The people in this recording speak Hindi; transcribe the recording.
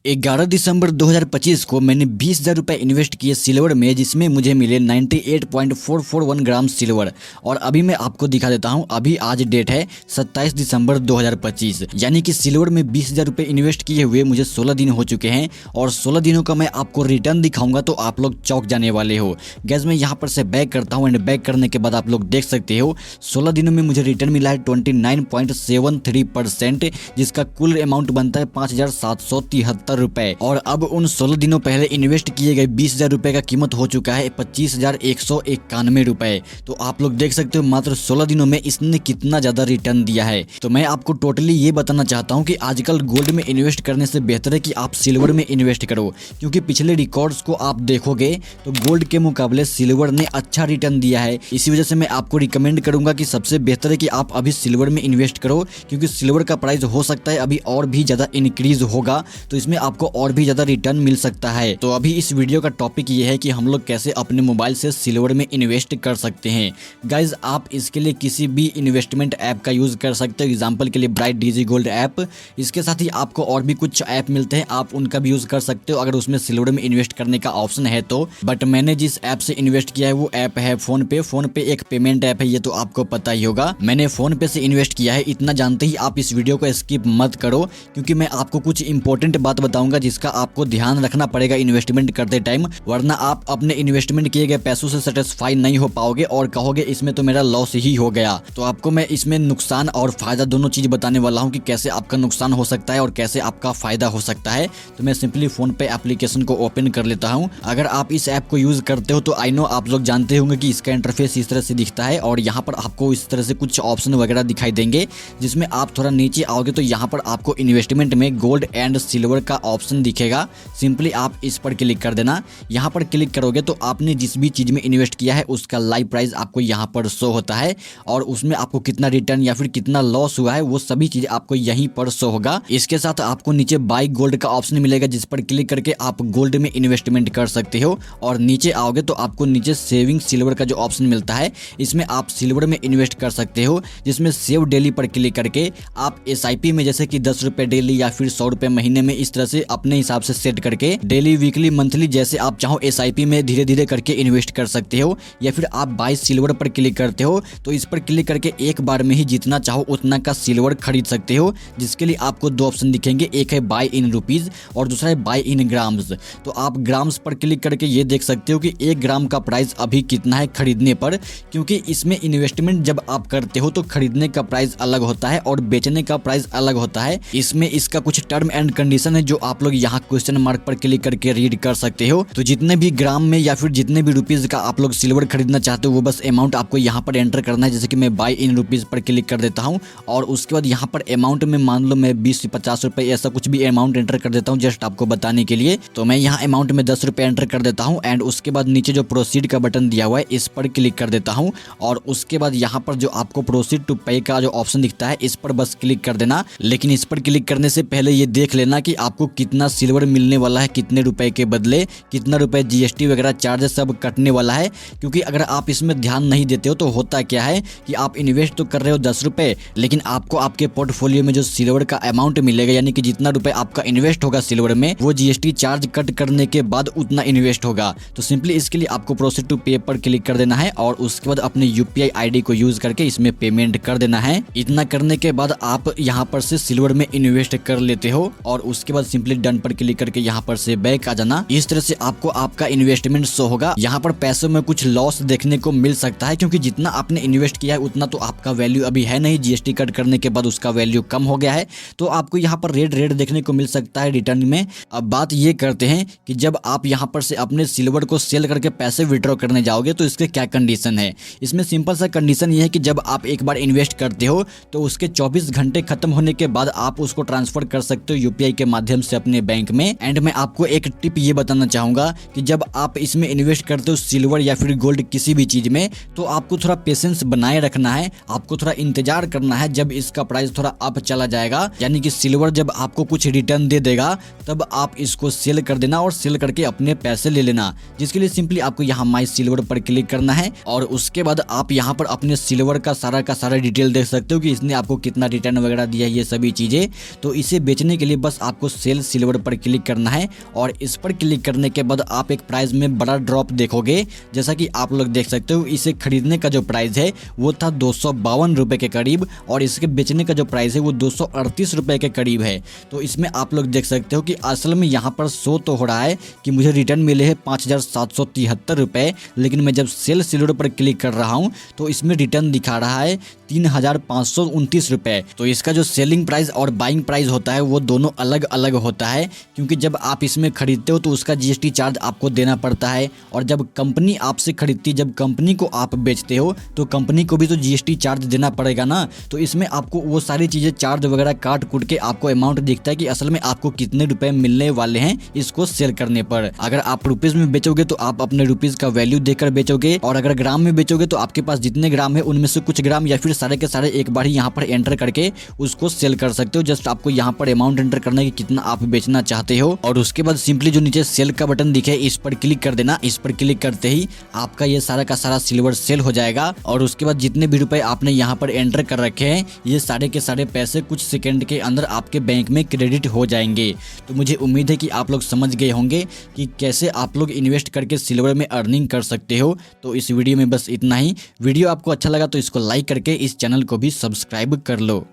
11 दिसंबर 2025 को मैंने 20,000 रुपये इन्वेस्ट किए सिल्वर में, जिसमें मुझे मिले 98.441 ग्राम सिल्वर। और अभी मैं आपको दिखा देता हूं, अभी आज डेट है 27 दिसंबर 2025, यानी कि सिल्वर में 20,000 रुपये इन्वेस्ट किए हुए मुझे 16 दिन हो चुके हैं। और 16 दिनों का मैं आपको रिटर्न दिखाऊंगा तो आप लोग चौंक जाने वाले हो। गैस मैं यहाँ पर से बैक करता हूँ एंड बैक करने के बाद आप लोग देख सकते हो 16 दिनों में मुझे रिटर्न मिला है 29.73%, जिसका कुल अमाउंट बनता है 5,773 रुपए। और अब उन 16 दिनों पहले इन्वेस्ट किए गए 20,000 रुपए का कीमत हो चुका है 25,191 रुपए। तो आप लोग देख सकते हो मात्र 16 दिनों में इसने कितना ज्यादा रिटर्न दिया है। तो मैं आपको टोटली ये बताना चाहता हूँ कि आजकल गोल्ड में इन्वेस्ट करने से बेहतर है कि आप सिल्वर में इन्वेस्ट करो, क्योंकि पिछले रिकॉर्ड्स को आप देखोगे तो गोल्ड के मुकाबले सिल्वर ने अच्छा रिटर्न दिया है। इसी वजह से मैं आपको रिकमेंड करूंगा कि सबसे बेहतर है कि आप अभी सिल्वर में इन्वेस्ट करो, क्योंकि सिल्वर का प्राइस हो सकता है अभी और भी ज्यादा इंक्रीज होगा, तो इसमें आपको और भी ज्यादा रिटर्न मिल सकता है। तो अभी इस वीडियो का टॉपिक ये है कि हम लोग कैसे अपने मोबाइल से सिल्वर में इन्वेस्ट कर सकते हैं। गाइज आप इसके लिए किसी भी इन्वेस्टमेंट ऐप का यूज कर सकते हो, एग्जांपल के लिए ब्राइट डीजी गोल्ड ऐप। इसके साथ ही आपको और भी कुछ ऐप मिलते हैं, आप उनका भी यूज कर सकते हो अगर उसमें सिल्वर में इन्वेस्ट करने का ऑप्शन है तो। बट मैंने जिस ऐप से इन्वेस्ट किया है वो ऐप है फोन पे। फोन पे एक पेमेंट ऐप है, ये तो आपको पता ही होगा। मैंने फोन पे से इन्वेस्ट किया है, इतना जानते ही आप इस वीडियो को स्किप मत करो, क्योंकि मैं आपको कुछ इंपॉर्टेंट बात बताऊंगा जिसका आपको ध्यान रखना पड़ेगा इन्वेस्टमेंट करते टाइम, वरना आप अपने इन्वेस्टमेंट किए गए पैसों से सेटिस्फाई नहीं हो पाओगे और कहोगे इसमें तो मेरा लॉस ही हो गया। तो आपको मैं इसमें नुकसान और फायदा दोनों चीज बताने वाला हूं कि कैसे आपका नुकसान हो सकता है और कैसे आपका फायदा हो सकता है। तो मैं सिंपली फोन पे एप्लीकेशन को ओपन कर लेता हूं। अगर आप इस ऐप को यूज करते हो तो आई नो आप लोग जानते होंगे कि इसका इंटरफेस इस तरह से दिखता है और यहाँ पर आपको इस तरह से कुछ ऑप्शन वगैरह दिखाई देंगे, जिसमें आप थोड़ा नीचे आओगे तो यहाँ पर आपको इन्वेस्टमेंट में गोल्ड एंड सिल्वर का ऑप्शन दिखेगा। सिंपली आप इस पर क्लिक कर देना। यहाँ पर क्लिक करोगे तो आपने जिस भी चीज में इन्वेस्ट किया है उसका लाइव प्राइस आपको यहाँ पर शो होता है, और उसमें आपको कितना रिटर्न या फिर कितना लॉस हुआ है वो सभी चीज आपको यहीं पर शो होगा। इसके साथ आपको नीचे बाई गोल्ड का ऑप्शन मिलेगा, जिस पर क्लिक करके आप गोल्ड में इन्वेस्टमेंट कर सकते हो। और नीचे आओगे तो आपको नीचे सेविंग सिल्वर का जो ऑप्शन मिलता है, इसमें आप सिल्वर में इन्वेस्ट कर सकते हो, जिसमें सेव डेली पर क्लिक करके आप SIP में जैसे कि 10 रुपए डेली या फिर 100 रुपए महीने में इस तरह से अपने हिसाब से सेट करके डेली वीकली मंथली जैसे आप चाहो SIP में धीरे धीरे करके इन्वेस्ट कर सकते हो। या फिर आप बाय सिल्वर पर क्लिक करते हो तो इस पर क्लिक करके एक बार में ही जितना चाहो उतना का सिल्वर खरीद सकते हो, जिसके लिए आपको दो ऑप्शन दिखेंगे, एक है बाय इन रुपीज और दूसरा है बाय इन ग्राम्स। तो आप ग्राम्स पर क्लिक करके ये देख सकते हो कि 1 ग्राम का प्राइस अभी कितना है खरीदने पर, क्योंकि इसमें इन्वेस्टमेंट जब आप करते हो तो खरीदने का प्राइस अलग होता है और बेचने का प्राइस अलग होता है। इसमें इसका कुछ टर्म एंड कंडीशन है जो आप लोग यहाँ क्वेश्चन मार्क पर क्लिक करके रीड कर सकते हो। तो जितने भी ग्राम में या फिर जितने भी रुपीज का आप लोग सिल्वर खरीदना चाहते हो वो बस अमाउंट आपको यहाँ पर एंटर करना है। जैसे कि मैं बाय इन रुपीज पर क्लिक कर देता हूँ और उसके बाद यहाँ पर अमाउंट में मान लो मैं 20 से 50 रुपए ऐसा कुछ भी अमाउंट एंटर कर देता हूँ जस्ट आपको बताने के लिए। तो मैं यहाँ अमाउंट में 10 रुपए एंटर कर देता हूँ एंड उसके बाद नीचे जो प्रोसीड का बटन दिया हुआ है इस पर क्लिक कर देता हूँ। और उसके बाद यहाँ पर जो आपको प्रोसीड टू पे का जो ऑप्शन दिखता है इस पर बस क्लिक कर देना। लेकिन इस पर क्लिक करने से पहले ये देख लेना कि आपको कितना सिल्वर मिलने वाला है, कितने रुपए के बदले कितना रुपए GST वगैरह चार्जेस सब कटने वाला है। क्योंकि अगर आप इसमें ध्यान नहीं देते हो तो होता क्या है कि आप इन्वेस्ट तो कर रहे हो 10 रुपए, लेकिन आपको आपके पोर्टफोलियो में जो सिल्वर का अमाउंट मिलेगा, यानी कि जितना रुपए आपका इन्वेस्ट होगा सिल्वर में वो GST चार्ज कट करने के बाद उतना इन्वेस्ट होगा। तो सिंपली इसके लिए आपको प्रोसीड टू पे पर क्लिक कर देना है और उसके बाद अपने UPI ID को यूज करके इसमें पेमेंट कर देना है। इतना करने के बाद आप यहाँ पर से सिल्वर में इन्वेस्ट कर लेते हो और उसके बाद सिंपली डन पर क्लिक करके यहाँ पर से बैक आ जाना। इस तरह से आपको आपका इन्वेस्टमेंट शो होगा। यहाँ पर पैसों में कुछ लॉस देखने को मिल सकता है, क्योंकि जितना आपने इन्वेस्ट किया है उतना तो आपका वैल्यू अभी है नहीं, GST कट करने के बाद उसका वैल्यू कम हो गया है। तो आपको यहाँ पर रेड देखने को मिल सकता है रिटर्न में। अब बात ये करते हैं कि जब आप यहाँ पर से अपने सिल्वर को सेल करके पैसे विड्रॉ करने जाओगे तो इसके क्या कंडीशन है। इसमें सिंपल सा कंडीशन ये है कि जब आप एक बार इन्वेस्ट करते हो तो उसके 24 घंटे खत्म होने के बाद आप उसको ट्रांसफर कर सकते हो UPI के माध्यम से अपने बैंक में। एंड मैं आपको एक टिप ये बताना चाहूंगा कि जब आप इसमें इन्वेस्ट करते हो सिल्वर या फिर गोल्ड किसी भी चीज में, तो आपको थोड़ा पेशेंस बनाए रखना है, आपको थोड़ा इंतजार करना है। जब इसका प्राइस थोड़ा अप चला जाएगा, यानी कि सिल्वर जब आपको कुछ रिटर्न दे देगा, तब आप इसको सेल कर देना और सेल करके अपने पैसे ले लेना। जिसके लिए सिंपली आपको यहाँ माई सिल्वर पर क्लिक करना है और उसके बाद आप यहाँ पर अपने सिल्वर का सारा डिटेल देख सकते हो कि इसने आपको कितना रिटर्न वगैरह दिया है, ये सभी चीजें। तो इसे बेचने के लिए बस आपको सेल सेल सिल्वर पर क्लिक करना है और इस पर क्लिक करने के बाद आप एक प्राइस में बड़ा ड्रॉप देखोगे। जैसा कि आप लोग देख सकते हो, इसे खरीदने का जो प्राइस है वो था 252 रुपए के करीब और इसके बेचने का जो प्राइस है वो 238 रुपए के करीब है। तो इसमें आप लोग देख सकते हो कि असल में यहाँ पर शो तो हो रहा है कि मुझे रिटर्न मिले हैं 5773 रुपए, लेकिन मैं जब सेल सिल्वर पर क्लिक कर रहा हूँ तो इसमें रिटर्न दिखा रहा है 3529 रुपए। तो इसका जो सेलिंग प्राइस और बाइंग प्राइस होता है वो दोनों अलग अलग होता है, क्योंकि जब आप इसमें खरीदते हो तो उसका जीएसटी चार्ज आपको देना पड़ता है और जब कंपनी आपसे खरीदती, जब कंपनी को आप बेचते हो तो कंपनी को भी तो जीएसटी चार्ज देना पड़ेगा ना। तो इसमें आपको वो सारी चीज़ें चार्ज वगैरह काट कूट के आपको अमाउंट दिखता है कि असल में आपको कितने रुपए मिलने वाले हैं इसको सेल करने पर। अगर आप रुपीज में बेचोगे तो आप अपने रुपीज का वैल्यू देकर बेचोगे और अगर ग्राम में बेचोगे तो आपके पास जितने ग्राम है उनमें से कुछ ग्राम या फिर सारे के सारे एक बार ही यहाँ पर एंटर करके उसको सेल कर सकते हो। जस्ट आपको यहाँ पर अमाउंट एंटर करना है कि कितना आप बेचना चाहते हो और उसके बाद सिंपली जो नीचे सेल का बटन दिखे इस पर क्लिक कर देना। इस पर क्लिक करते ही आपका ये सारा का सारा सिल्वर सेल हो जाएगा और उसके बाद जितने भी रुपए आपने यहाँ पर एंटर कर रखे हैं ये सारे के सारे पैसे कुछ सेकंड के अंदर आपके बैंक में क्रेडिट हो जाएंगे। तो मुझे उम्मीद है कि आप लोग समझ गए होंगे कि कैसे आप लोग इन्वेस्ट करके सिल्वर में अर्निंग कर सकते हो। तो इस वीडियो में बस इतना ही। वीडियो आपको अच्छा लगा तो इसको लाइक करके इस चैनल को भी सब्सक्राइब कर लो।